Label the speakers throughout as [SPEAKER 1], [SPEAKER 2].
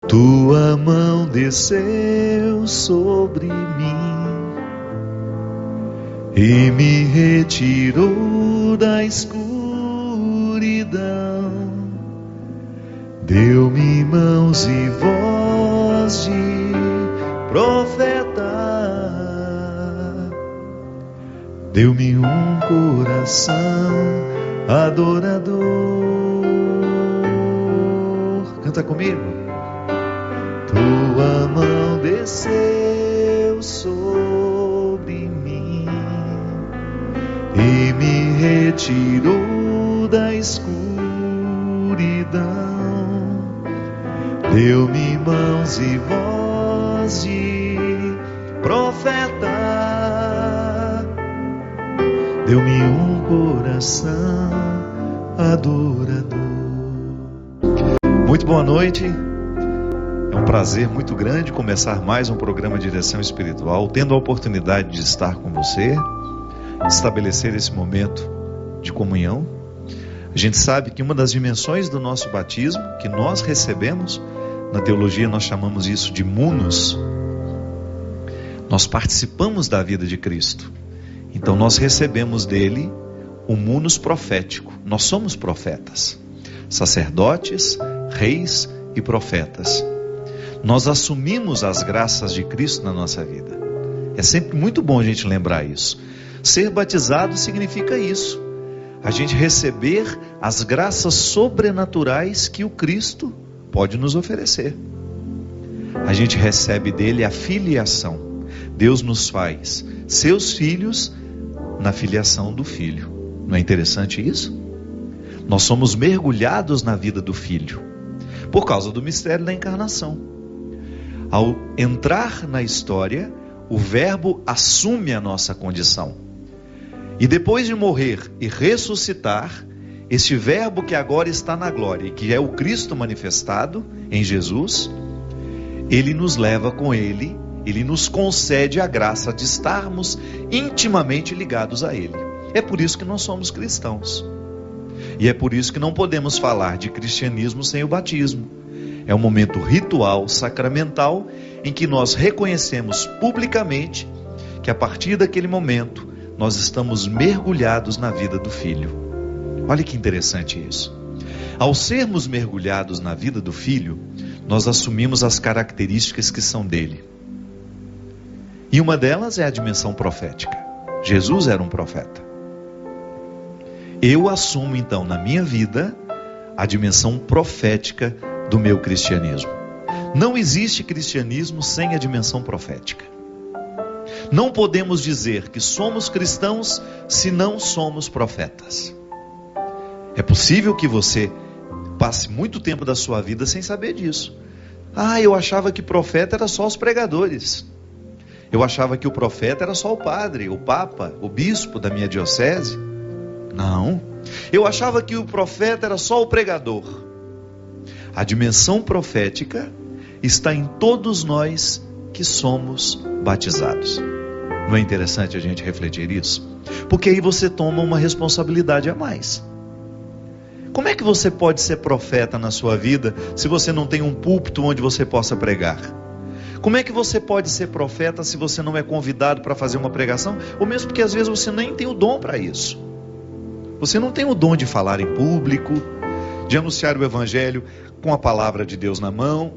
[SPEAKER 1] Tua mão desceu sobre mim e me retirou da escuridão. Deu-me mãos e voz de profeta. Deu-me um coração adorador. Canta comigo. Tua mão desceu sobre mim e me retirou da escuridão. Deu-me mãos e voz de profeta. Deu-me um coração adorador. Muito boa noite. É um prazer muito grande começar mais um programa de Direção Espiritual, tendo a oportunidade de estar com você, estabelecer esse momento de comunhão. A gente sabe que uma das dimensões do nosso batismo, que nós recebemos, na teologia nós chamamos isso de munus, nós participamos da vida de Cristo. Então nós recebemos dele o munus profético. Nós somos profetas, sacerdotes, reis e profetas. Nós assumimos as graças de Cristo na nossa vida. É sempre muito bom a gente lembrar isso. Ser batizado significa isso. A gente receber as graças sobrenaturais que o Cristo pode nos oferecer. A gente recebe dele a filiação. Deus nos faz seus filhos na filiação do Filho. Não é interessante isso? Nós somos mergulhados na vida do Filho por causa do mistério da encarnação. Ao entrar na história, o Verbo assume a nossa condição. E depois de morrer e ressuscitar, este Verbo que agora está na glória, e que é o Cristo manifestado em Jesus, ele nos leva com ele, ele nos concede a graça de estarmos intimamente ligados a ele. É por isso que nós somos cristãos. E é por isso que não podemos falar de cristianismo sem o batismo. É um momento ritual, sacramental, em que nós reconhecemos publicamente que a partir daquele momento nós estamos mergulhados na vida do Filho. Olha que interessante isso. Ao sermos mergulhados na vida do Filho, nós assumimos as características que são dele. E uma delas é a dimensão profética. Jesus era um profeta. Eu assumo então na minha vida a dimensão profética do meu cristianismo. Não existe cristianismo sem a dimensão profética. Não podemos dizer que somos cristãos se não somos profetas. É possível que você passe muito tempo da sua vida sem saber disso. Eu achava que profeta era só os pregadores. Eu achava que o profeta era só o padre, o papa, o bispo da minha diocese. Não. Eu achava que o profeta era só o pregador. A dimensão profética está em todos nós que somos batizados. Não é interessante a gente refletir isso? Porque aí você toma uma responsabilidade a mais. Como é que você pode ser profeta na sua vida se você não tem um púlpito onde você possa pregar? Como é que você pode ser profeta se você não é convidado para fazer uma pregação? Ou mesmo porque às vezes você nem tem o dom para isso. Você não tem o dom de falar em público, de anunciar o evangelho com a palavra de Deus na mão,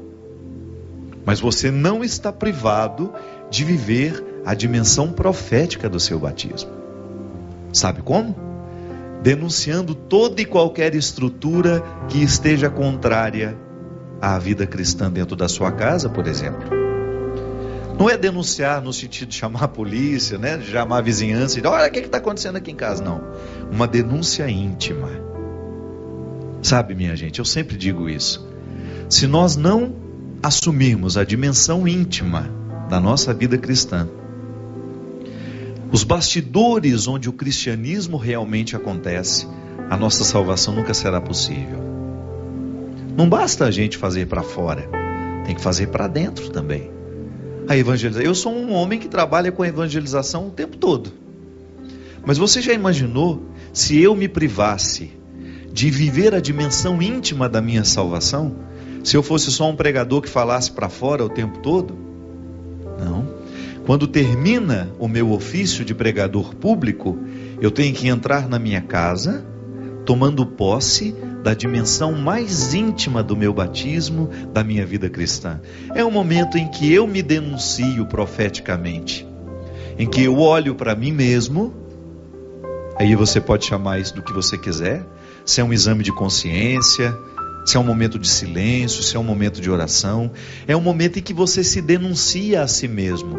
[SPEAKER 1] mas você não está privado de viver a dimensão profética do seu batismo. Sabe como? Denunciando toda e qualquer estrutura que esteja contrária à vida cristã dentro da sua casa, por exemplo. Não é denunciar no sentido de chamar a polícia, né? De chamar a vizinhança e dizer, olha o que está acontecendo aqui em casa. Não, uma denúncia íntima. Sabe, minha gente, eu sempre digo isso. Se nós não assumirmos a dimensão íntima da nossa vida cristã, os bastidores onde o cristianismo realmente acontece, a nossa salvação nunca será possível. Não basta a gente fazer para fora, tem que fazer para dentro também. A evangelização. Eu sou um homem que trabalha com a evangelização o tempo todo. Mas você já imaginou se eu me privasse de viver a dimensão íntima da minha salvação? Se eu fosse só um pregador que falasse para fora o tempo todo? Não. Quando termina o meu ofício de pregador público, eu tenho que entrar na minha casa, tomando posse da dimensão mais íntima do meu batismo, da minha vida cristã. É o momento em que eu me denuncio profeticamente, em que eu olho para mim mesmo. Aí você pode chamar isso do que você quiser, se é um exame de consciência, se é um momento de silêncio, se é um momento de oração. É um momento em que você se denuncia a si mesmo.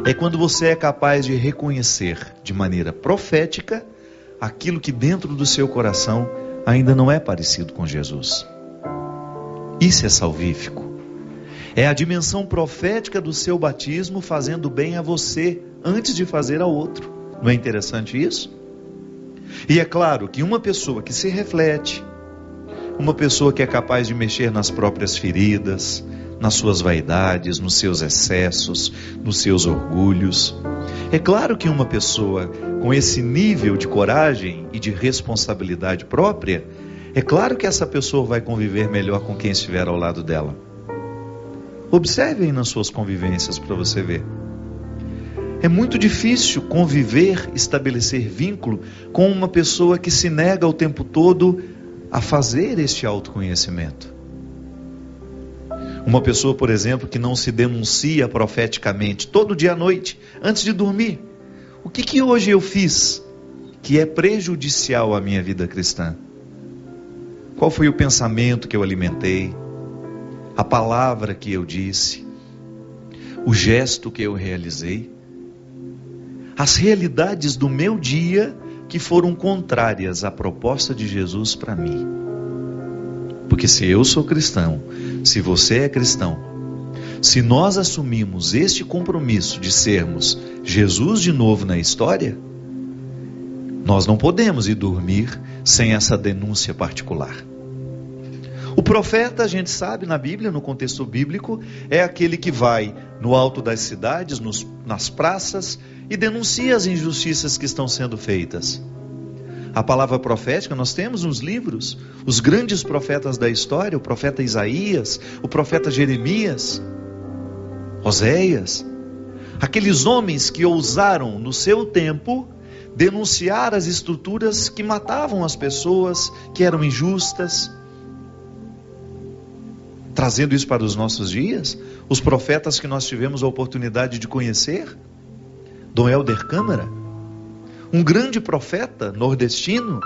[SPEAKER 1] É quando você é capaz de reconhecer de maneira profética aquilo que dentro do seu coração ainda não é parecido com Jesus. Isso é salvífico. É a dimensão profética do seu batismo fazendo bem a você antes de fazer ao outro. Não é interessante isso? E é claro que uma pessoa que se reflete, uma pessoa que é capaz de mexer nas próprias feridas, nas suas vaidades, nos seus excessos, nos seus orgulhos. É claro que uma pessoa com esse nível de coragem e de responsabilidade própria, é claro que essa pessoa vai conviver melhor com quem estiver ao lado dela. Observe aí nas suas convivências para você ver. É muito difícil conviver, estabelecer vínculo com uma pessoa que se nega o tempo todo a fazer este autoconhecimento. Uma pessoa, por exemplo, que não se denuncia profeticamente todo dia à noite, antes de dormir. O que hoje eu fiz que é prejudicial à minha vida cristã? Qual foi o pensamento que eu alimentei? A palavra que eu disse? O gesto que eu realizei? As realidades do meu dia que foram contrárias à proposta de Jesus para mim. Porque se eu sou cristão, se você é cristão, se nós assumimos este compromisso de sermos Jesus de novo na história, nós não podemos ir dormir sem essa denúncia particular. O profeta, a gente sabe na Bíblia, no contexto bíblico, é aquele que vai no alto das cidades, nas praças, e denuncia as injustiças que estão sendo feitas. A palavra profética nós temos nos livros, os grandes profetas da história, o profeta Isaías, o profeta Jeremias, Oséias, aqueles homens que ousaram no seu tempo denunciar as estruturas que matavam as pessoas, que eram injustas. Trazendo isso para os nossos dias, os profetas que nós tivemos a oportunidade de conhecer, Dom Helder Câmara, um grande profeta nordestino,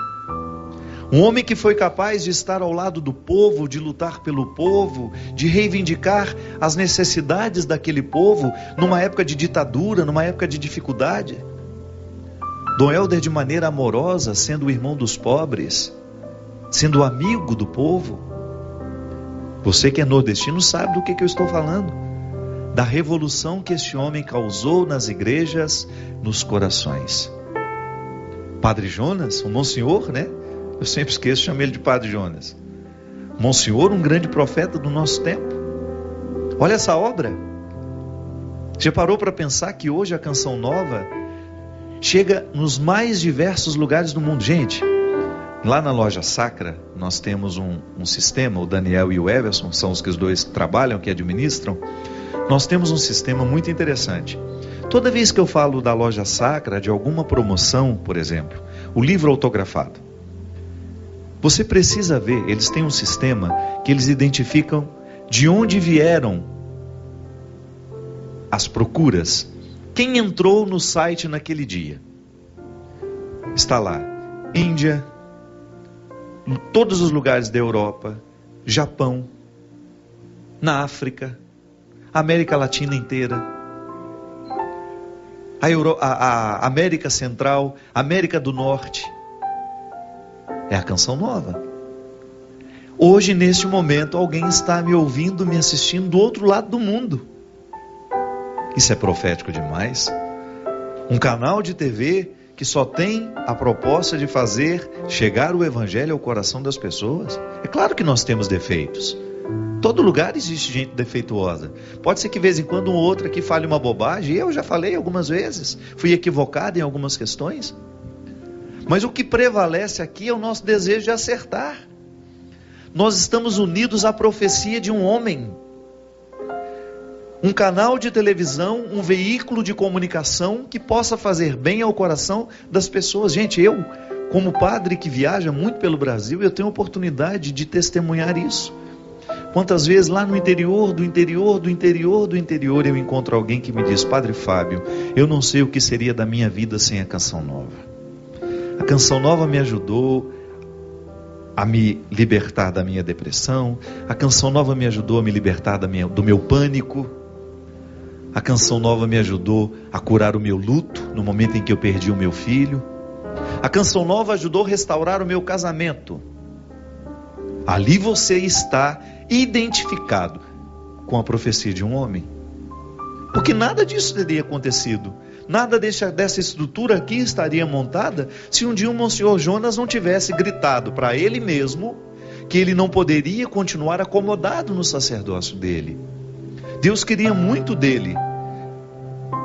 [SPEAKER 1] um homem que foi capaz de estar ao lado do povo, de lutar pelo povo, de reivindicar as necessidades daquele povo, numa época de ditadura, numa época de dificuldade. Dom Helder, de maneira amorosa, sendo o irmão dos pobres, sendo amigo do povo. Você que é nordestino sabe do que eu estou falando, da revolução que este homem causou nas igrejas, nos corações. Padre Jonas, o Monsenhor, né? Eu sempre esqueço de chamar ele de Padre Jonas. Monsenhor, um grande profeta do nosso tempo. Olha essa obra. Já parou para pensar que hoje a Canção Nova chega nos mais diversos lugares do mundo? Gente, lá na Loja Sacra, nós temos um sistema, o Daniel e o Everson, são os que os dois trabalham, que administram. Nós temos um sistema muito interessante. Toda vez que eu falo da Loja Sacra, de alguma promoção, por exemplo, o livro autografado, você precisa ver, eles têm um sistema que eles identificam de onde vieram as procuras. Quem entrou no site naquele dia? Está lá, Índia, em todos os lugares da Europa, Japão, na África, América Latina inteira, a América Central, América do Norte. É a Canção Nova. Hoje, neste momento, alguém está me ouvindo, me assistindo do outro lado do mundo. Isso é profético demais. Um canal de TV que só tem a proposta de fazer chegar o Evangelho ao coração das pessoas. É claro que nós temos defeitos. Todo lugar existe gente defeituosa. Pode ser que de vez em quando um ou outro aqui fale uma bobagem. Eu já falei algumas vezes. Fui equivocado em algumas questões. Mas o que prevalece aqui é o nosso desejo de acertar. Nós estamos unidos à profecia de um homem. Um canal de televisão, um veículo de comunicação que possa fazer bem ao coração das pessoas. Gente, eu, como padre que viaja muito pelo Brasil, eu tenho oportunidade de testemunhar isso. Quantas vezes lá no interior, eu encontro alguém que me diz: Padre Fábio, eu não sei o que seria da minha vida sem a Canção Nova. A Canção Nova me ajudou a me libertar da minha depressão. A Canção Nova me ajudou a me libertar do meu pânico. A Canção Nova me ajudou a curar o meu luto no momento em que eu perdi o meu filho. A Canção Nova ajudou a restaurar o meu casamento. Ali você está identificado com a profecia de um homem. Porque nada disso teria acontecido. Nada dessa estrutura aqui estaria montada se um dia o Monsenhor Jonas não tivesse gritado para ele mesmo que ele não poderia continuar acomodado no sacerdócio dele. Deus queria muito dele.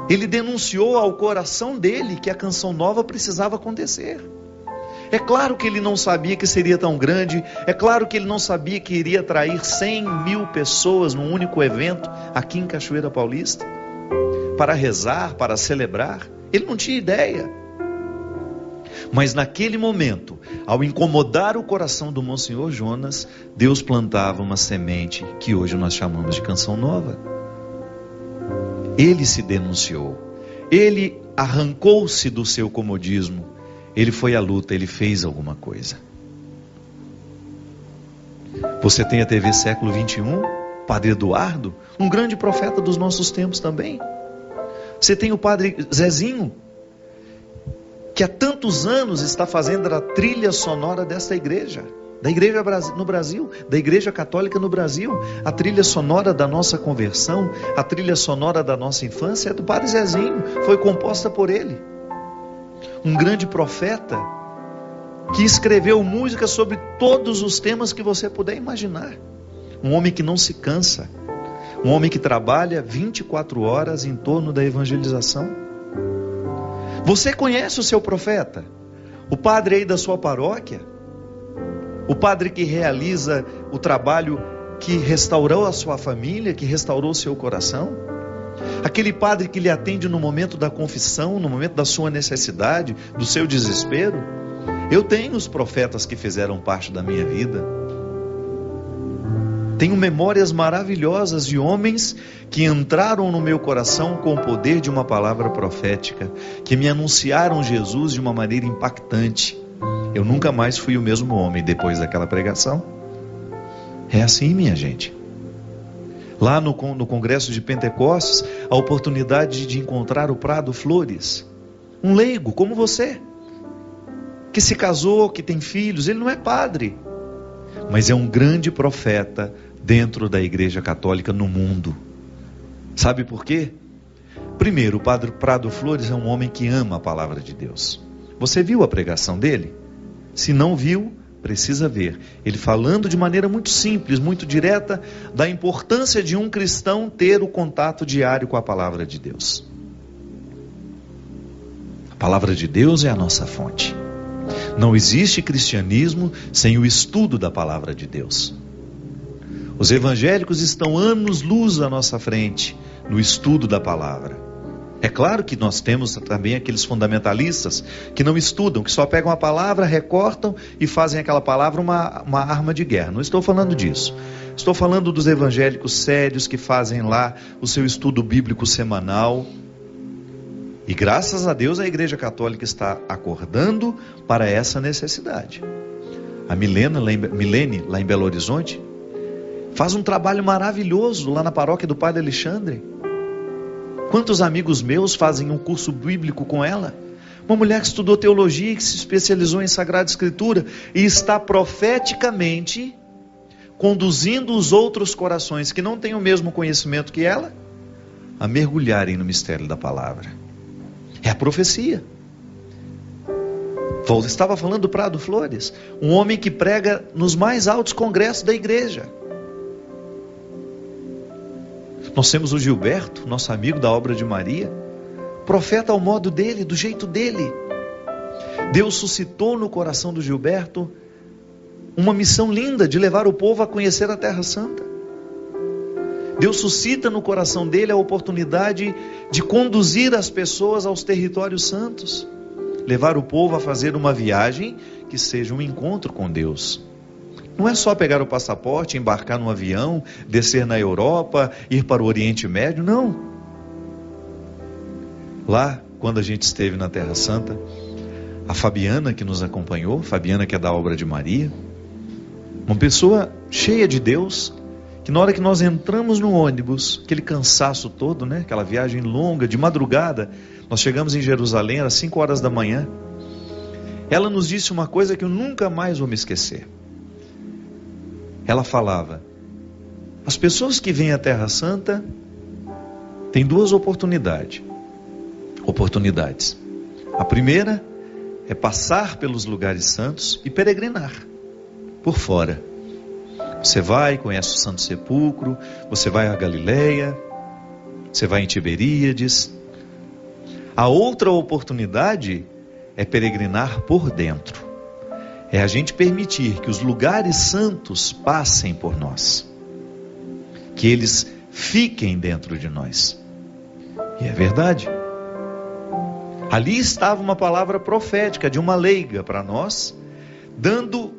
[SPEAKER 1] Ele denunciou ao coração dele que a Canção Nova precisava acontecer. É claro que ele não sabia que seria tão grande. É claro que ele não sabia que iria atrair 100.000 pessoas num único evento aqui em Cachoeira Paulista, para rezar, para celebrar. Ele não tinha ideia. Mas naquele momento, ao incomodar o coração do Monsenhor Jonas, Deus plantava uma semente que hoje nós chamamos de Canção Nova. Ele se denunciou, ele arrancou-se do seu comodismo, ele foi à luta, ele fez alguma coisa. Você tem a TV Século XXI, Padre Eduardo, um grande profeta dos nossos tempos também. Você tem o Padre Zezinho, que há tantos anos está fazendo a trilha sonora desta igreja, da igreja no Brasil, da igreja católica no Brasil. A trilha sonora da nossa conversão, a trilha sonora da nossa infância é do Padre Zezinho, foi composta por ele. Um grande profeta que escreveu música sobre todos os temas que você puder imaginar. Um homem que não se cansa, um homem que trabalha 24 horas em torno da evangelização. Você conhece o seu profeta? O padre aí da sua paróquia? O padre que realiza o trabalho que restaurou a sua família, que restaurou o seu coração? Aquele padre que lhe atende no momento da confissão, no momento da sua necessidade, do seu desespero? Eu tenho os profetas que fizeram parte da minha vida. Tenho memórias maravilhosas de homens que entraram no meu coração com o poder de uma palavra profética, que me anunciaram Jesus de uma maneira impactante. Eu nunca mais fui o mesmo homem depois daquela pregação. É assim, minha gente. Lá no congresso de Pentecostes, a oportunidade de encontrar o Prado Flores, um leigo como você, que se casou, que tem filhos. Ele não é padre, mas é um grande profeta dentro da igreja católica no mundo. Sabe por quê? Primeiro, o Padre Prado Flores é um homem que ama a palavra de Deus. Você viu a pregação dele? Se não viu, precisa ver. Ele falando de maneira muito simples, muito direta, da importância de um cristão ter o contato diário com a palavra de Deus. A palavra de Deus é a nossa fonte. Não existe cristianismo sem o estudo da palavra de Deus. Os evangélicos estão anos-luz à nossa frente no estudo da palavra. É claro que nós temos também aqueles fundamentalistas que não estudam, que só pegam a palavra, recortam e fazem aquela palavra uma arma de guerra. Não estou falando disso. Estou falando dos evangélicos sérios que fazem lá o seu estudo bíblico semanal. E graças a Deus a Igreja Católica está acordando para essa necessidade. A Milene, lá em Belo Horizonte, faz um trabalho maravilhoso lá na paróquia do Padre Alexandre. Quantos amigos meus fazem um curso bíblico com ela? Uma mulher que estudou teologia e que se especializou em Sagrada Escritura e está profeticamente conduzindo os outros corações que não têm o mesmo conhecimento que ela a mergulharem no mistério da palavra. É a profecia. Estava falando do Prado Flores, um homem que prega nos mais altos congressos da igreja. Nós temos o Gilberto, nosso amigo da obra de Maria, profeta ao modo dele, do jeito dele. Deus suscitou no coração do Gilberto uma missão linda de levar o povo a conhecer a Terra Santa. Deus suscita no coração dele a oportunidade de conduzir as pessoas aos territórios santos, levar o povo a fazer uma viagem que seja um encontro com Deus. Não é só pegar o passaporte, embarcar num avião, descer na Europa, ir para o Oriente Médio, não. Lá, quando a gente esteve na Terra Santa, a Fabiana que nos acompanhou, Fabiana que é da obra de Maria, uma pessoa cheia de Deus, que na hora que nós entramos no ônibus, aquele cansaço todo, né? Aquela viagem longa, de madrugada, nós chegamos em Jerusalém às 5 horas da manhã, ela nos disse uma coisa que eu nunca mais vou me esquecer. Ela falava: as pessoas que vêm à Terra Santa têm duas oportunidades. A primeira é passar pelos lugares santos e peregrinar por fora. Você vai, conhece o Santo Sepulcro, você vai a Galileia, você vai em Tiberíades. A outra oportunidade é peregrinar por dentro. É a gente permitir que os lugares santos passem por nós, que eles fiquem dentro de nós. E é verdade. Ali estava uma palavra profética de uma leiga para nós, dando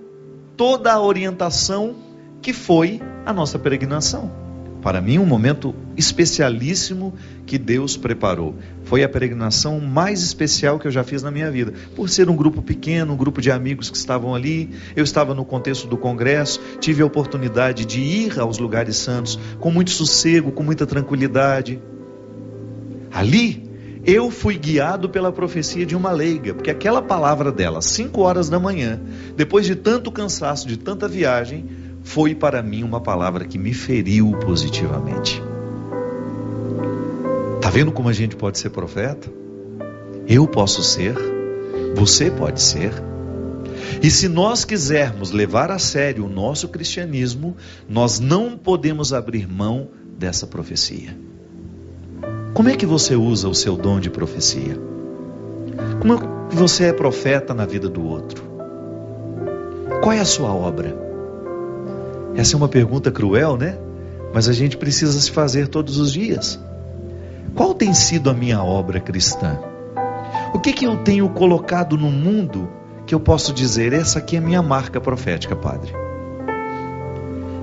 [SPEAKER 1] toda a orientação que foi a nossa peregrinação. Para mim, um momento especialíssimo que Deus preparou. Foi a peregrinação mais especial que eu já fiz na minha vida. Por ser um grupo pequeno, um grupo de amigos que estavam ali, eu estava no contexto do congresso, tive a oportunidade de ir aos lugares santos com muito sossego, com muita tranquilidade. Ali, eu fui guiado pela profecia de uma leiga, porque aquela palavra dela, 5 horas da manhã, depois de tanto cansaço, de tanta viagem, foi para mim uma palavra que me feriu positivamente. Está vendo como a gente pode ser profeta? Eu posso ser, você pode ser. E se nós quisermos levar a sério o nosso cristianismo, nós não podemos abrir mão dessa profecia. Como é que você usa o seu dom de profecia? Como é que você é profeta na vida do outro? Qual é a sua obra? Essa é uma pergunta cruel, né? Mas a gente precisa se fazer todos os dias. Qual tem sido a minha obra cristã? O que eu tenho colocado no mundo que eu posso dizer, essa aqui é a minha marca profética, Padre?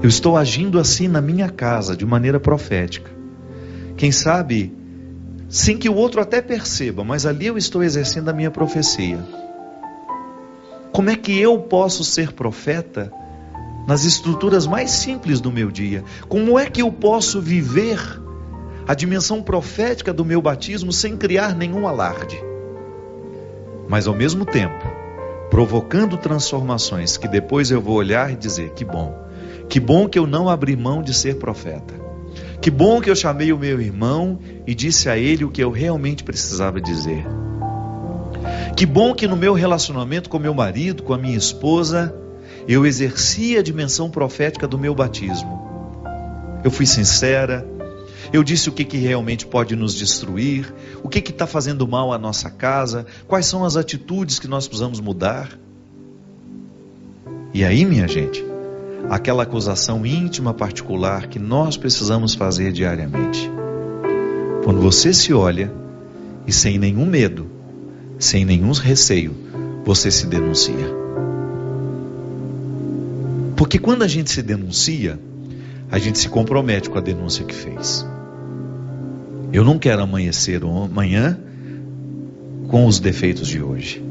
[SPEAKER 1] Eu estou agindo assim na minha casa, de maneira profética. Quem sabe, sem que o outro até perceba, mas ali eu estou exercendo a minha profecia. Como é que eu posso ser profeta nas estruturas mais simples do meu dia? Como é que eu posso viver a dimensão profética do meu batismo sem criar nenhum alarde? Mas ao mesmo tempo, provocando transformações que depois eu vou olhar e dizer, que bom que eu não abri mão de ser profeta. Que bom que eu chamei o meu irmão e disse a ele o que eu realmente precisava dizer. Que bom que no meu relacionamento com meu marido, com a minha esposa, eu exerci a dimensão profética do meu batismo. Eu fui sincera, eu disse o que realmente pode nos destruir, o que está fazendo mal à nossa casa, quais são as atitudes que nós precisamos mudar. E aí, minha gente, aquela acusação íntima particular que nós precisamos fazer diariamente. Quando você se olha e sem nenhum medo, sem nenhum receio, você se denuncia. Porque quando a gente se denuncia, a gente se compromete com a denúncia que fez. Eu não quero amanhecer amanhã com os defeitos de hoje.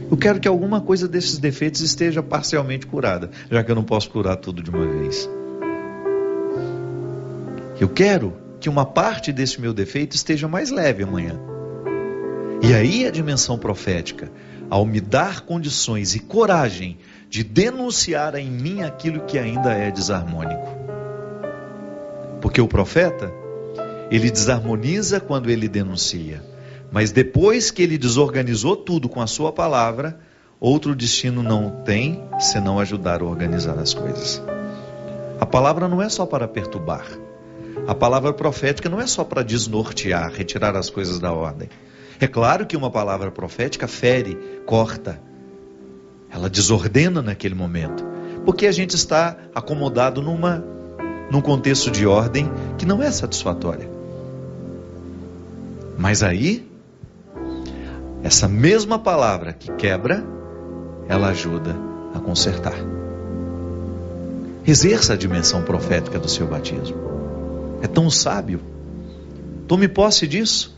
[SPEAKER 1] Eu quero que alguma coisa desses defeitos esteja parcialmente curada, já que eu não posso curar tudo de uma vez. Eu quero que uma parte desse meu defeito esteja mais leve amanhã. E aí a dimensão profética, ao me dar condições e coragem de denunciar em mim aquilo que ainda é desarmônico. Porque o profeta, ele desarmoniza quando ele denuncia. Mas depois que ele desorganizou tudo com a sua palavra, outro destino não tem, senão ajudar a organizar as coisas. A palavra não é só para perturbar. A palavra profética não é só para desnortear, retirar as coisas da ordem. É claro que uma palavra profética fere, corta. Ela desordena naquele momento. porque a gente está acomodado num contexto de ordem que não é satisfatória. Mas aí, essa mesma palavra que quebra, ela ajuda a consertar. Exerça a dimensão profética do seu batismo. É tão sábio. Tome posse disso.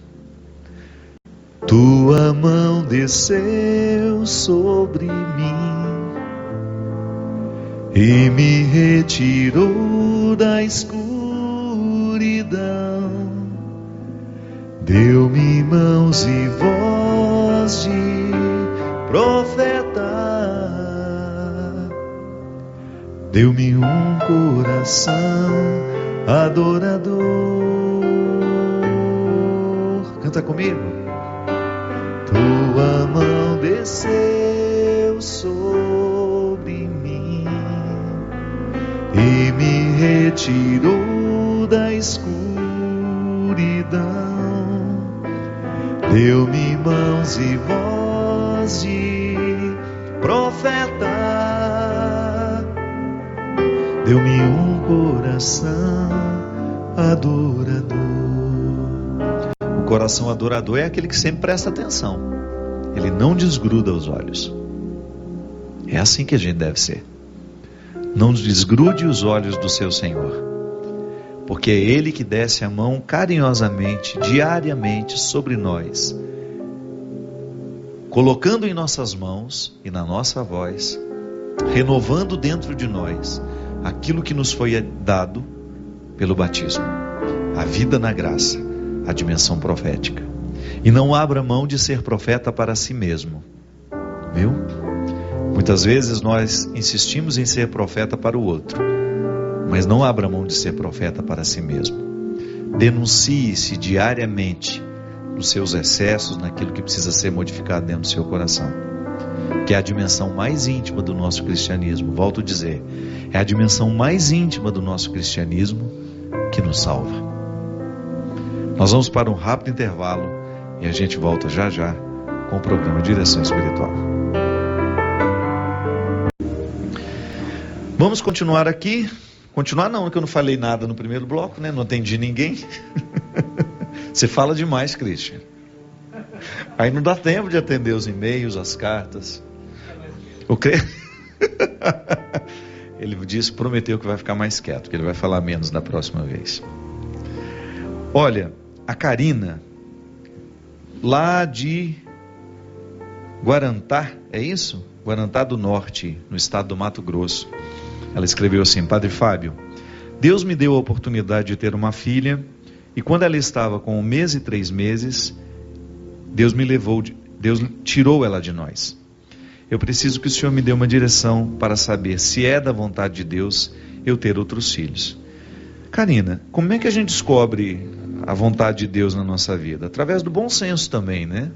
[SPEAKER 1] Tua mão desceu sobre mim e me retirou da escuridão. Deu-me mãos e voz de profeta. Deu-me um coração adorador. Canta comigo. Tua mão desceu sobre mim e me retirou da escuridão. Deu-me mãos e voz de profeta. Deu-me um coração adorador. O coração adorador é aquele que sempre presta atenção. Ele não desgruda os olhos. É assim que a gente deve ser. Não desgrude os olhos do seu Senhor, porque é Ele que desce a mão carinhosamente, diariamente sobre nós, colocando em nossas mãos e na nossa voz, renovando dentro de nós aquilo que nos foi dado pelo batismo, a vida na graça, a dimensão profética. E não abra mão de ser profeta para si mesmo, viu? Muitas vezes nós insistimos em ser profeta para o outro, mas não abra mão de ser profeta para si mesmo. Denuncie-se diariamente nos seus excessos, naquilo que precisa ser modificado dentro do seu coração, que é a dimensão mais íntima do nosso cristianismo. Volto a dizer, é a dimensão mais íntima do nosso cristianismo que nos salva. Nós vamos para um rápido intervalo e a gente volta já já com o programa Direção Espiritual. Vamos continuar aqui. Continuar não, porque eu não falei nada no primeiro bloco, né? Não atendi ninguém. Você fala demais, Christian. Aí não dá tempo de atender os e-mails, as cartas. Ele disse, prometeu que vai ficar mais quieto, que ele vai falar menos da próxima vez. Olha, a Karina, lá de Guarantá, é isso? Guarantá do Norte, no estado do Mato Grosso. Ela escreveu assim: Padre Fábio, Deus me deu a oportunidade de ter uma filha, e quando ela estava com 1 mês e 3 meses, Deus tirou ela de nós. Eu preciso que o Senhor me dê uma direção para saber se é da vontade de Deus eu ter outros filhos. Karina, como é que a gente descobre a vontade de Deus na nossa vida? Através do bom senso também, né?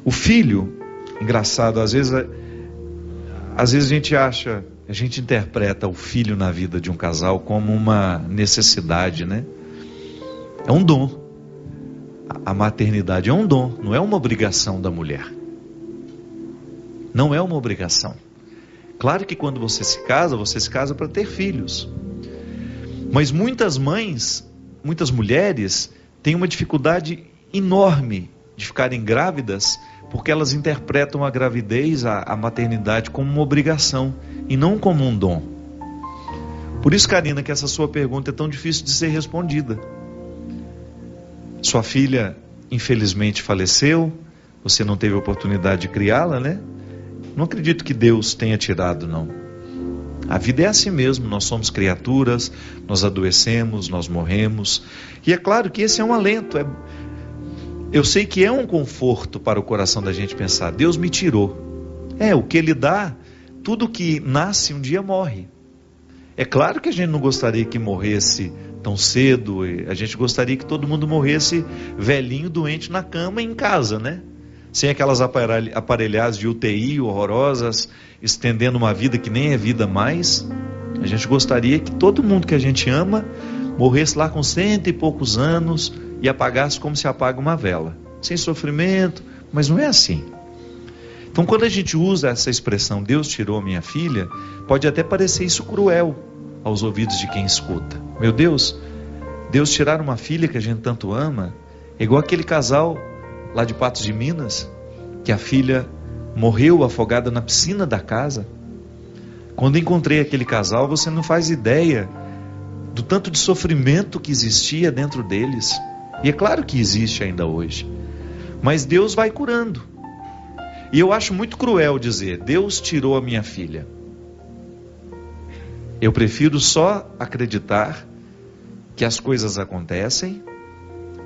[SPEAKER 1] O filho, engraçado, às vezes a gente interpreta o filho na vida de um casal como uma necessidade, né? É um dom. A maternidade é um dom, não é uma obrigação da mulher. Não é uma obrigação. Claro que quando você se casa para ter filhos. Mas muitas mães, muitas mulheres têm uma dificuldade enorme de ficarem grávidas, porque elas interpretam a gravidez, a maternidade como uma obrigação e não como um dom. Por isso, Karina, que essa sua pergunta é tão difícil de ser respondida. Sua filha, infelizmente, faleceu, você não teve a oportunidade de criá-la, né? Não acredito que Deus tenha tirado, não. A vida é assim mesmo, nós somos criaturas, nós adoecemos, nós morremos. E é claro que esse é um alento. Eu sei que é um conforto para o coração da gente pensar, Deus me tirou. O que Ele dá, tudo que nasce um dia morre. É claro que a gente não gostaria que morresse tão cedo, a gente gostaria que todo mundo morresse velhinho, doente na cama e em casa, né? Sem aquelas aparelhagens de UTI horrorosas, estendendo uma vida que nem é vida mais. A gente gostaria que todo mundo que a gente ama morresse lá com 100 e poucos anos e apagasse como se apaga uma vela, sem sofrimento, mas não é assim. Então, quando a gente usa essa expressão, Deus tirou a minha filha, pode até parecer isso cruel aos ouvidos de quem escuta. Meu Deus, Deus tirar uma filha que a gente tanto ama, é igual aquele casal lá de Patos de Minas, que a filha morreu afogada na piscina da casa. Quando encontrei aquele casal, você não faz ideia do tanto de sofrimento que existia dentro deles. E é claro que existe ainda hoje. Mas Deus vai curando. E eu acho muito cruel dizer, Deus tirou a minha filha. Eu prefiro só acreditar que as coisas acontecem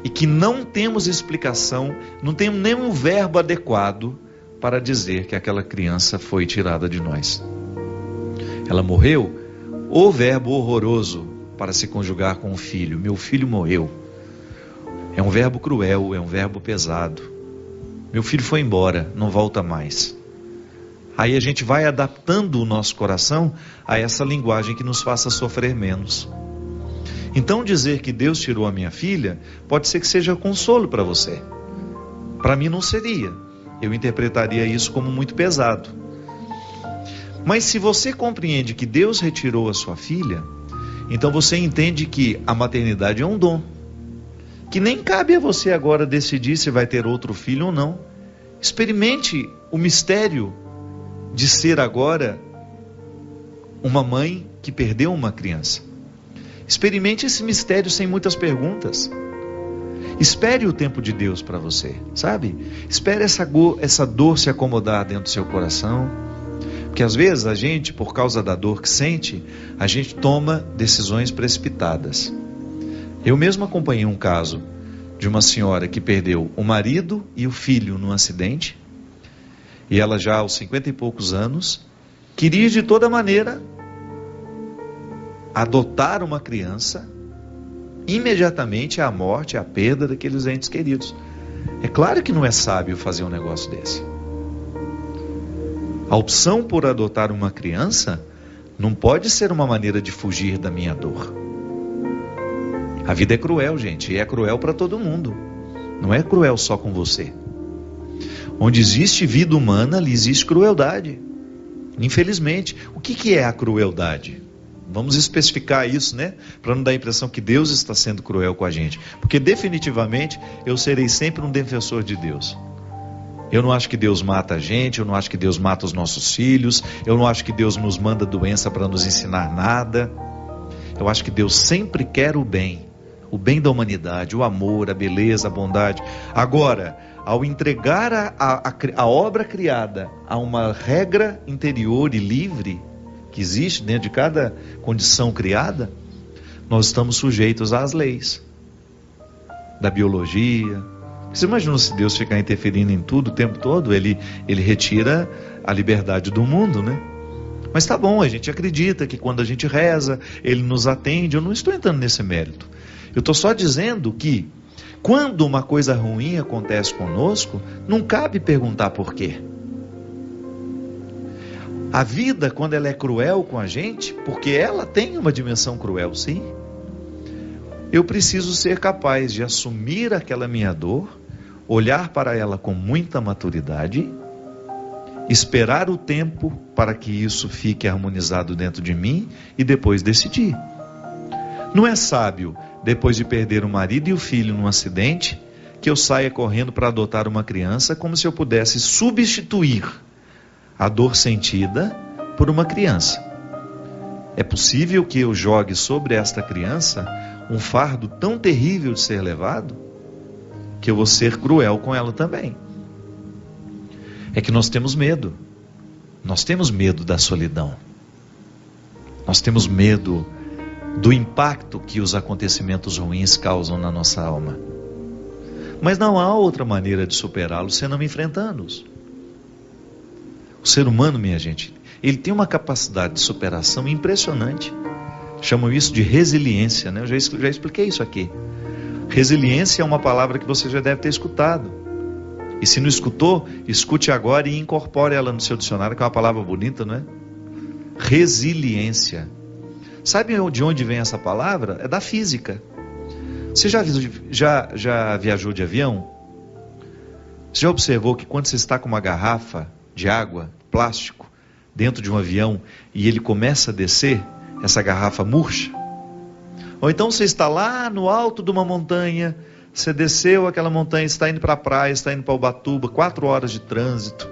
[SPEAKER 1] e que não temos explicação, não temos nenhum verbo adequado para dizer que aquela criança foi tirada de nós. Ela morreu, o verbo horroroso para se conjugar com o filho, meu filho morreu. É um verbo cruel, é um verbo pesado. Meu filho foi embora, não volta mais. Aí a gente vai adaptando o nosso coração a essa linguagem que nos faça sofrer menos. Então dizer que Deus tirou a minha filha, pode ser que seja consolo para você. Para mim não seria. Eu interpretaria isso como muito pesado. Mas se você compreende que Deus retirou a sua filha, então você entende que a maternidade é um dom. Que nem cabe a você agora decidir se vai ter outro filho ou não. Experimente o mistério de ser agora uma mãe que perdeu uma criança. Experimente esse mistério sem muitas perguntas. Espere o tempo de Deus para você, sabe? Espere essa dor se acomodar dentro do seu coração. Porque às vezes a gente, por causa da dor que sente, a gente toma decisões precipitadas. Eu mesmo acompanhei um caso de uma senhora que perdeu o marido e o filho num acidente. E ela já aos 50 e poucos anos, queria de toda maneira adotar uma criança, imediatamente à morte, à perda daqueles entes queridos. É claro que não é sábio fazer um negócio desse. A opção por adotar uma criança não pode ser uma maneira de fugir da minha dor. A vida é cruel, gente, e é cruel para todo mundo. Não é cruel só com você. Onde existe vida humana, ali existe crueldade. Infelizmente. O que é a crueldade? Vamos especificar isso, né? Para não dar a impressão que Deus está sendo cruel com a gente. Porque definitivamente eu serei sempre um defensor de Deus. Eu não acho que Deus mata a gente, eu não acho que Deus mata os nossos filhos, eu não acho que Deus nos manda doença para nos ensinar nada. Eu acho que Deus sempre quer o bem da humanidade, o amor, a beleza, a bondade. Agora, ao entregar a obra criada a uma regra interior e livre, que existe dentro de cada condição criada, nós estamos sujeitos às leis da biologia. Você imagina se Deus ficar interferindo em tudo o tempo todo? Ele retira a liberdade do mundo, né? Mas tá bom, a gente acredita que quando a gente reza, Ele nos atende. Eu não estou entrando nesse mérito. Eu estou só dizendo que quando uma coisa ruim acontece conosco, não cabe perguntar por quê. A vida, quando ela é cruel com a gente, porque ela tem uma dimensão cruel, sim, eu preciso ser capaz de assumir aquela minha dor, olhar para ela com muita maturidade, esperar o tempo para que isso fique harmonizado dentro de mim e depois decidir. Não é sábio, depois de perder o marido e o filho num acidente, que eu saia correndo para adotar uma criança como se eu pudesse substituir a dor sentida por uma criança. É possível que eu jogue sobre esta criança um fardo tão terrível de ser levado, que eu vou ser cruel com ela também. É que nós temos medo. Nós temos medo da solidão. Nós temos medo do impacto que os acontecimentos ruins causam na nossa alma. Mas não há outra maneira de superá-los senão enfrentando-os. O ser humano, minha gente, ele tem uma capacidade de superação impressionante. Chamam isso de resiliência, né? Eu já expliquei isso aqui. Resiliência é uma palavra que você já deve ter escutado. E se não escutou, escute agora e incorpore ela no seu dicionário, que é uma palavra bonita, não é? Resiliência. Sabe de onde vem essa palavra? É da física. Você já viajou de avião? Você já observou que quando você está com uma garrafa de água, plástico, dentro de um avião, e ele começa a descer, essa garrafa murcha? Ou então você está lá no alto de uma montanha, você desceu aquela montanha, está indo para a praia, está indo para Ubatuba, 4 horas de trânsito,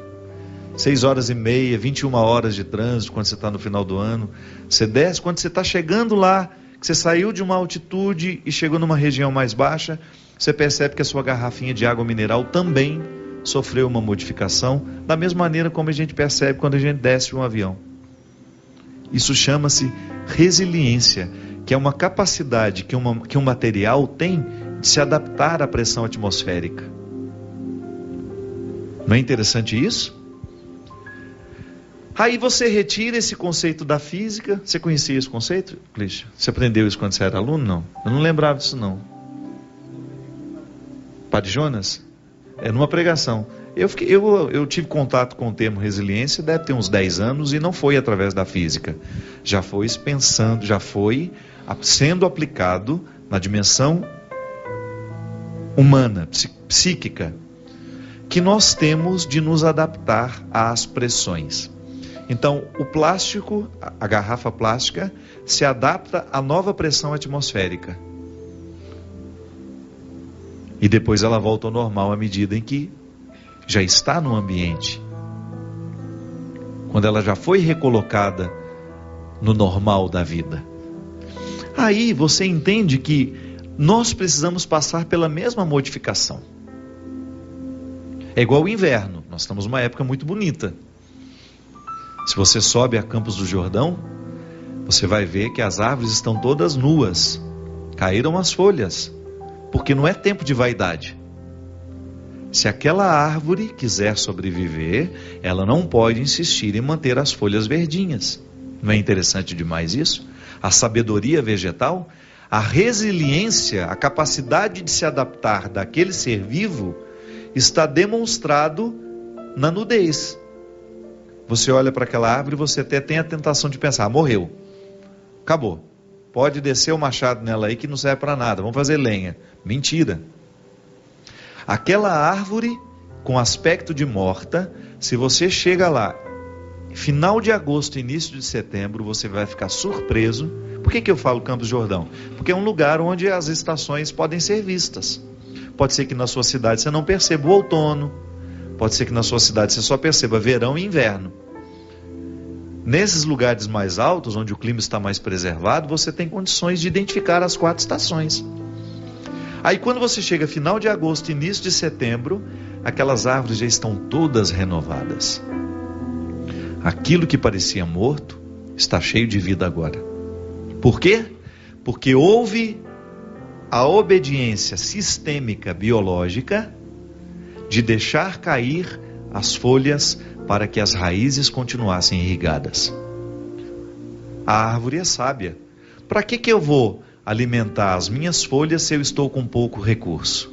[SPEAKER 1] 6 horas e meia, 21 horas de trânsito, quando você está no final do ano. Você desce, quando você está chegando lá, que você saiu de uma altitude e chegou numa região mais baixa, você percebe que a sua garrafinha de água mineral também sofreu uma modificação, da mesma maneira como a gente percebe quando a gente desce de um avião. Isso chama-se resiliência, que é uma capacidade que um material tem de se adaptar à pressão atmosférica. Não é interessante isso? Aí você retira esse conceito da física. Você conhecia esse conceito, Clícia? Você aprendeu isso quando você era aluno? Não. Eu não lembrava disso não. Padre Jonas? É numa pregação. Eu tive contato com o termo resiliência, deve ter uns 10 anos, e não foi através da física. Já foi pensando, já foi sendo aplicado na dimensão humana, psíquica, que nós temos de nos adaptar às pressões. Então, o plástico, a garrafa plástica, se adapta à nova pressão atmosférica. E depois ela volta ao normal à medida em que já está no ambiente. Quando ela já foi recolocada no normal da vida. Aí você entende que nós precisamos passar pela mesma modificação. É igual o inverno. Nós estamos numa época muito bonita. Se você sobe a Campos do Jordão, você vai ver que as árvores estão todas nuas. Caíram as folhas. Porque não é tempo de vaidade. Se aquela árvore quiser sobreviver, ela não pode insistir em manter as folhas verdinhas. Não é interessante demais isso? A sabedoria vegetal, a resiliência, a capacidade de se adaptar daquele ser vivo, está demonstrado na nudez. Você olha para aquela árvore e você até tem a tentação de pensar, morreu, acabou. Pode descer o machado nela aí que não serve para nada, vamos fazer lenha. Mentira. Aquela árvore com aspecto de morta, se você chega lá, final de agosto, início de setembro, você vai ficar surpreso. Por que eu falo Campos do Jordão? Porque é um lugar onde as estações podem ser vistas. Pode ser que na sua cidade você não perceba o outono, pode ser que na sua cidade você só perceba verão e inverno. Nesses lugares mais altos, onde o clima está mais preservado, você tem condições de identificar as 4 estações. Aí quando você chega final de agosto, início de setembro, aquelas árvores já estão todas renovadas. Aquilo que parecia morto, está cheio de vida agora. Por quê? Porque houve a obediência sistêmica biológica de deixar cair as folhas para que as raízes continuassem irrigadas. A árvore é sábia. Para que eu vou alimentar as minhas folhas se eu estou com pouco recurso?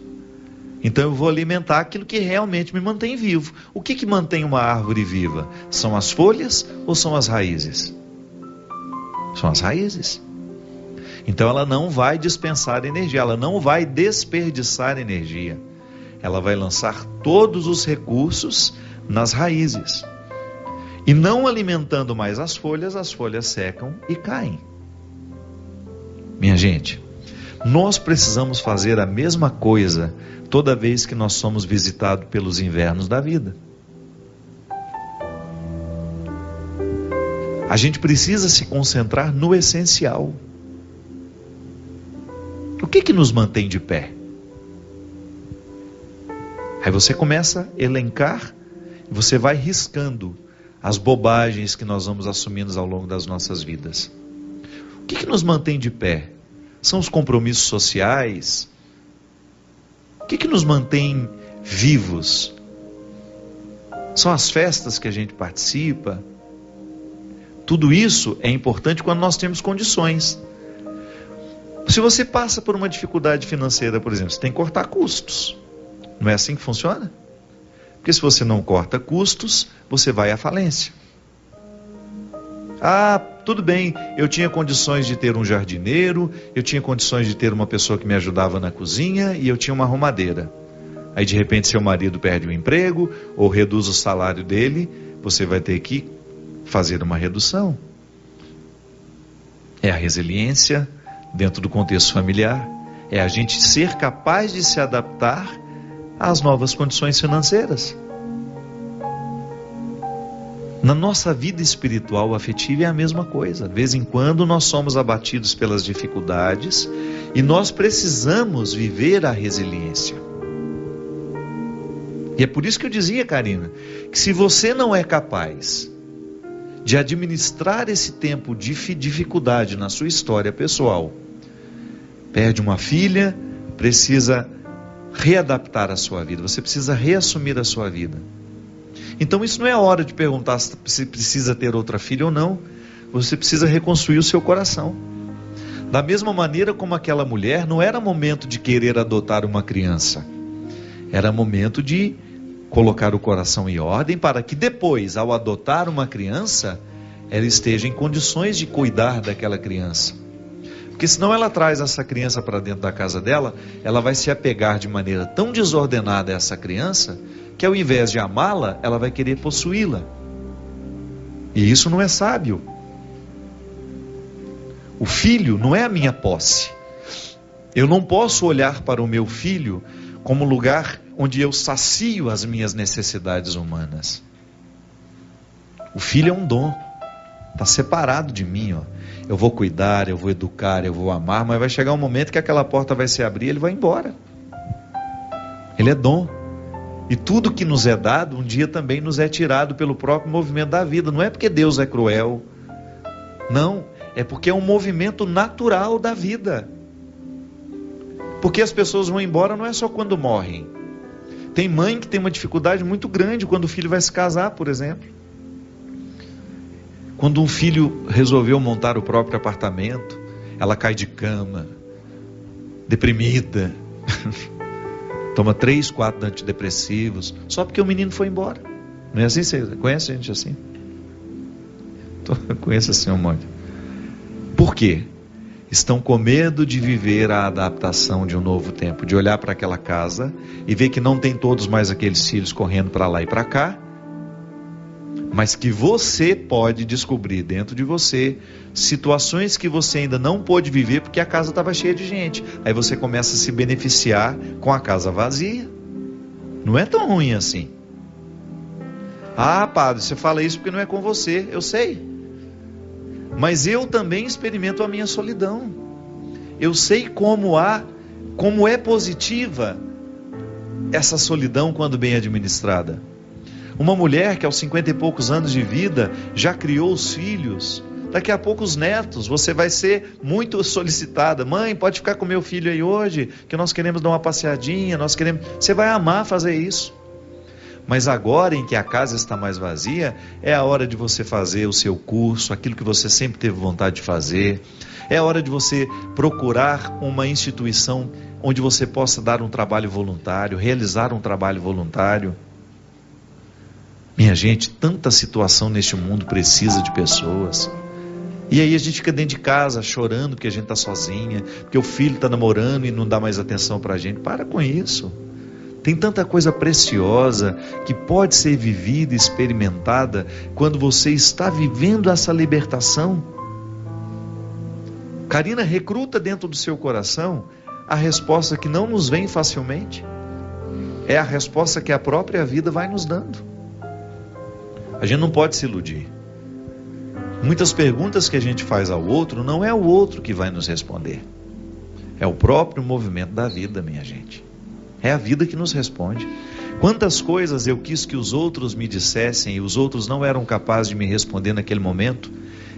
[SPEAKER 1] Então eu vou alimentar aquilo que realmente me mantém vivo. O que mantém uma árvore viva? São as folhas ou são as raízes? São as raízes. Então ela não vai dispensar energia, ela não vai desperdiçar energia. Ela vai lançar todos os recursos nas raízes. E não alimentando mais as folhas secam e caem. Minha gente, nós precisamos fazer a mesma coisa toda vez que nós somos visitados pelos invernos da vida. A gente precisa se concentrar no essencial. O que nos mantém de pé? Aí você começa a elencar, e você vai riscando as bobagens que nós vamos assumindo ao longo das nossas vidas. O que nos mantém de pé? São os compromissos sociais? O que nos mantém vivos? São as festas que a gente participa? Tudo isso é importante quando nós temos condições. Se você passa por uma dificuldade financeira, por exemplo, você tem que cortar custos. Não é assim que funciona? Porque se você não corta custos, você vai à falência. Ah, tudo bem, eu tinha condições de ter um jardineiro, eu tinha condições de ter uma pessoa que me ajudava na cozinha e eu tinha uma arrumadeira. Aí de repente seu marido perde o emprego ou reduz o salário dele, você vai ter que fazer uma redução. É a resiliência dentro do contexto familiar. É a gente ser capaz de se adaptar às novas condições financeiras. Na nossa vida espiritual afetiva é a mesma coisa. De vez em quando nós somos abatidos pelas dificuldades e nós precisamos viver a resiliência. E é por isso que eu dizia, Karina, que se você não é capaz de administrar esse tempo de dificuldade na sua história pessoal, perde uma filha, precisa readaptar a sua vida, você precisa reassumir a sua vida. Então isso não é hora de perguntar se precisa ter outra filha ou não. Você precisa reconstruir o seu coração. Da mesma maneira como aquela mulher, não era momento de querer adotar uma criança. Era momento de colocar o coração em ordem para que depois, ao adotar uma criança, ela esteja em condições de cuidar daquela criança. Porque senão ela traz essa criança para dentro da casa dela, ela vai se apegar de maneira tão desordenada a essa criança, que ao invés de amá-la, ela vai querer possuí-la. E isso não é sábio. O filho não é a minha posse. Eu não posso olhar para o meu filho como lugar onde eu sacio as minhas necessidades humanas. O filho é um dom. Está separado de mim, ó. Eu vou cuidar, eu vou educar, eu vou amar, mas vai chegar um momento que aquela porta vai se abrir e ele vai embora. Ele é dom. E tudo que nos é dado, um dia também nos é tirado pelo próprio movimento da vida. Não é porque Deus é cruel. Não, é porque é um movimento natural da vida. Porque as pessoas vão embora não é só quando morrem. Tem mãe que tem uma dificuldade muito grande quando o filho vai se casar, por exemplo. Quando um filho resolveu montar o próprio apartamento, ela cai de cama, deprimida, toma 3, 4 antidepressivos, só porque o menino foi embora. Não é assim? Você conhece gente assim? Eu conheço assim um monte. Por quê? Estão com medo de viver a adaptação de um novo tempo, de olhar para aquela casa e ver que não tem todos mais aqueles filhos correndo para lá e para cá, mas que você pode descobrir dentro de você situações que você ainda não pôde viver porque a casa estava cheia de gente. Aí você começa a se beneficiar com a casa vazia. Não é tão ruim assim. Ah, padre, você fala isso porque não é com você. Eu sei. Mas eu também experimento a minha solidão. Eu sei como é positiva essa solidão quando bem administrada. Uma mulher que aos 50 e poucos anos de vida já criou os filhos, daqui a pouco os netos, você vai ser muito solicitada. Mãe, pode ficar com meu filho aí hoje, que nós queremos dar uma passeadinha, você vai amar fazer isso. Mas agora em que a casa está mais vazia, é a hora de você fazer o seu curso, aquilo que você sempre teve vontade de fazer. É a hora de você procurar uma instituição onde você possa dar um trabalho voluntário, realizar um trabalho voluntário. Minha gente, tanta situação neste mundo precisa de pessoas. E aí a gente fica dentro de casa chorando porque a gente está sozinha, porque o filho está namorando e não dá mais atenção para a gente. Para com isso. Tem tanta coisa preciosa que pode ser vivida e experimentada quando você está vivendo essa libertação. Karina, recruta dentro do seu coração a resposta que não nos vem facilmente. É a resposta que a própria vida vai nos dando. A gente não pode se iludir. Muitas perguntas que a gente faz ao outro, não é o outro que vai nos responder. É o próprio movimento da vida, minha gente. É a vida que nos responde. Quantas coisas eu quis que os outros me dissessem e os outros não eram capazes de me responder naquele momento.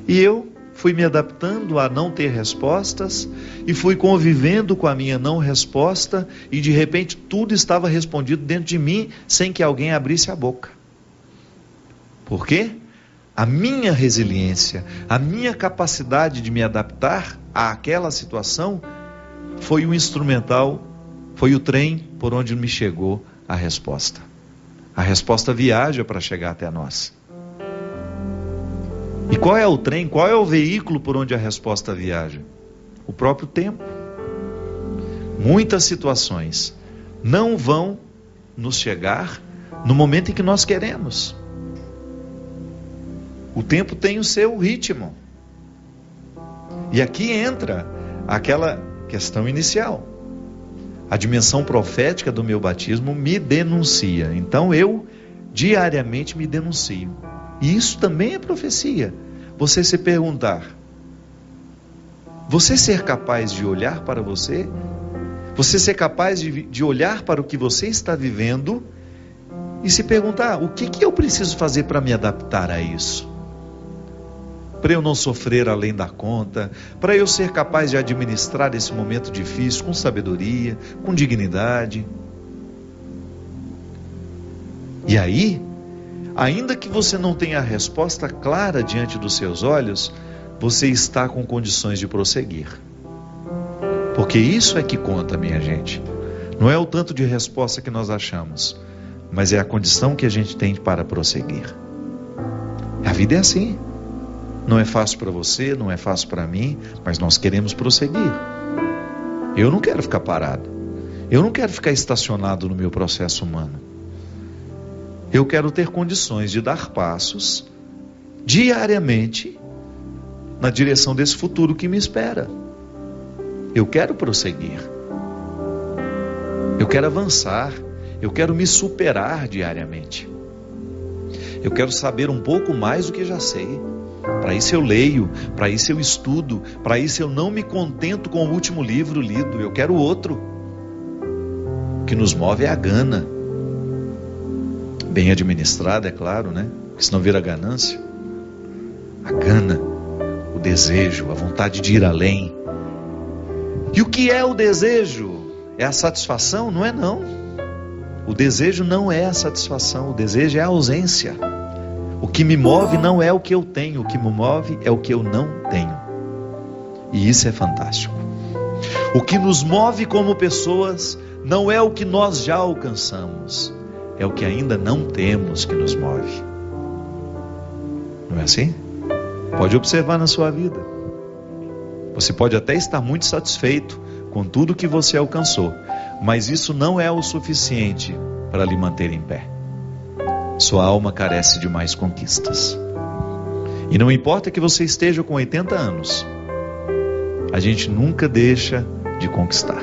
[SPEAKER 1] E eu fui me adaptando a não ter respostas e fui convivendo com a minha não resposta e de repente tudo estava respondido dentro de mim sem que alguém abrisse a boca. Por quê? A minha resiliência, a minha capacidade de me adaptar àquela situação foi o instrumental, foi o trem por onde me chegou a resposta. A resposta viaja para chegar até nós. E qual é o trem, qual é o veículo por onde a resposta viaja? O próprio tempo. Muitas situações não vão nos chegar no momento em que nós queremos. O tempo tem o seu ritmo. E aqui entra aquela questão inicial. A dimensão profética do meu batismo me denuncia. Então eu diariamente me denuncio. E isso também é profecia. Você se perguntar, você ser capaz de olhar para você? Você ser capaz de olhar para o que você está vivendo e se perguntar, o que eu preciso fazer para me adaptar a isso? Para eu não sofrer além da conta, para eu ser capaz de administrar esse momento difícil com sabedoria, com dignidade. E aí, ainda que você não tenha a resposta clara diante dos seus olhos, você está com condições de prosseguir. Porque isso é que conta, minha gente. Não é o tanto de resposta que nós achamos, mas é a condição que a gente tem para prosseguir. A vida é assim. Não é fácil para você, não é fácil para mim, mas nós queremos prosseguir. Eu não quero ficar parado. Eu não quero ficar estacionado no meu processo humano. Eu quero ter condições de dar passos diariamente na direção desse futuro que me espera. Eu quero prosseguir. Eu quero avançar. Eu quero me superar diariamente. Eu quero saber um pouco mais do que já sei. Para isso eu leio, para isso eu estudo, para isso eu não me contento com o último livro lido, eu quero outro. O que nos move é a gana. Bem administrada, é claro, né? Porque senão vira ganância. A gana, o desejo, a vontade de ir além. E o que é o desejo? É a satisfação? Não é não. O desejo não é a satisfação, o desejo é a ausência. O que me move não é o que eu tenho, o que me move é o que eu não tenho. E isso é fantástico. O que nos move como pessoas não é o que nós já alcançamos, é o que ainda não temos que nos move. Não é assim? Pode observar na sua vida. Você pode até estar muito satisfeito com tudo que você alcançou, mas isso não é o suficiente para lhe manter em pé. Sua alma carece de mais conquistas. E não importa que você esteja com 80 anos, a gente nunca deixa de conquistar.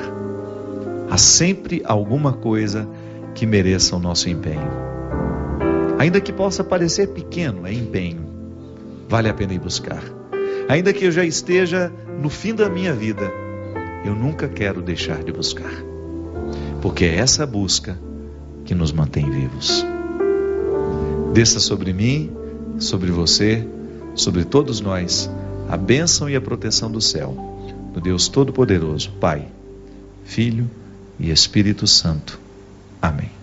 [SPEAKER 1] Há sempre alguma coisa que mereça o nosso empenho. Ainda que possa parecer pequeno, é empenho. Vale a pena ir buscar. Ainda que eu já esteja no fim da minha vida, eu nunca quero deixar de buscar. Porque é essa busca que nos mantém vivos. Desça sobre mim, sobre você, sobre todos nós, a bênção e a proteção do céu, do Deus Todo-Poderoso, Pai, Filho e Espírito Santo. Amém.